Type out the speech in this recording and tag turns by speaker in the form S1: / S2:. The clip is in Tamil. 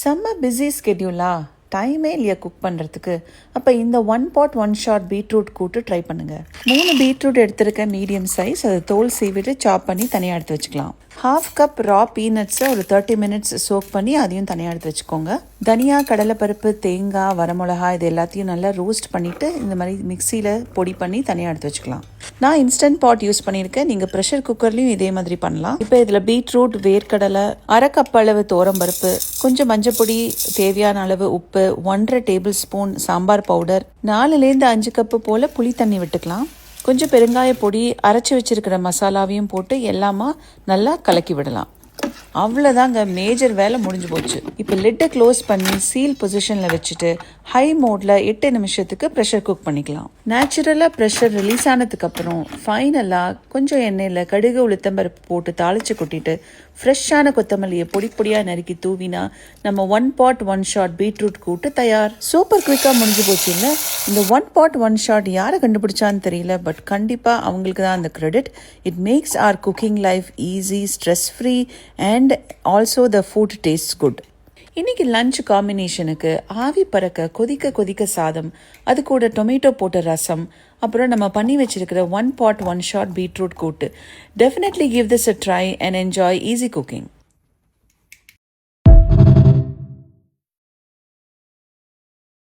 S1: செம்ம பிஸி ஸ்கெட்யூலா, டைமே இல்லையா குக் பண்ணுறதுக்கு? அப்போ இந்த 1 pot 1 shot பீட்ரூட் கூட்டு ட்ரை பண்ணுங்கள். 3 பீட்ரூட் எடுத்துருக்க மீடியம் சைஸ், அது தோல் சீவிட்டு சாப் பண்ணி தனியாக எடுத்து வச்சுக்கலாம். 1/2 cup ரா பீனட்ஸை ஒரு 30 minutes சோக் பண்ணி அதையும் தனியாக எடுத்து வச்சுக்கோங்க. தனியா, கடலைப்பருப்பு, தேங்காய், வரமிளகா இது எல்லாத்தையும் நல்லா ரோஸ்ட் பண்ணிவிட்டு இந்த மாதிரி மிக்சியில் பொடி பண்ணி தனியாக எடுத்து வச்சுக்கலாம். நான் இன்ஸ்டன்ட் பாட் யூஸ் பண்ணியிருக்கேன். நீங்கள் ப்ரெஷர் குக்கர்லையும் இதே மாதிரி பண்ணலாம். இப்போ இதில் பீட்ரூட், வேர்க்கடலை, 1/2 cup அளவு துவரம்பருப்பு, கொஞ்சம் மஞ்சப்பொடி, தேவையான அளவு உப்பு, 1.5 tablespoon சாம்பார் பவுடர், 4லேருந்து 5 கப்பு போல் புளி தண்ணி விட்டுக்கலாம். கொஞ்சம் பெருங்காய பொடி, அரைச்சி வச்சிருக்கிற மசாலாவையும் போட்டு எல்லாமா நல்லா கலக்கி விடலாம். அவ்வளோதாங்க, மேஜர் வேலை முடிஞ்சு போச்சு. இப்போ லிட்டை க்ளோஸ் பண்ணி சீல் பொசிஷனில் வச்சுட்டு ஹை மோடில் 8 நிமிஷத்துக்கு ப்ரெஷர் குக் பண்ணிக்கலாம். நேச்சுரலாக ப்ரெஷர் ரிலீஸ் ஆனதுக்கப்புறம் ஃபைனலாக கொஞ்சம் எண்ணெயில் கடுகு, உளுத்தம்பருப்பு போட்டு தாளித்து கொட்டிட்டு ஃப்ரெஷ்ஷான கொத்தமல்லியை பொடி பொடியாக நறுக்கி தூவினா நம்ம 1 pot 1 shot பீட்ரூட் கூட்டு தயார். சூப்பர் குயிக்காக முடிஞ்சு போச்சு இல்லை? இந்த 1 pot 1 shot யாரை கண்டுபிடிச்சான்னு தெரியல, பட் கண்டிப்பாக அவங்களுக்கு தான் அந்த credit. It makes our cooking life easy, stress free and also the food taste good. இன்றைக்கி லஞ்ச் காம்பினேஷனுக்கு ஆவி பறக்க கொதிக்க சாதம், அது கூட டொமேட்டோ போட்ட ரசம், அப்புறம் நம்ம பண்ணி வச்சிருக்கிற 1 pot 1 shot பீட்ரூட் கூட்டு. Definitely give this a try and enjoy easy cooking.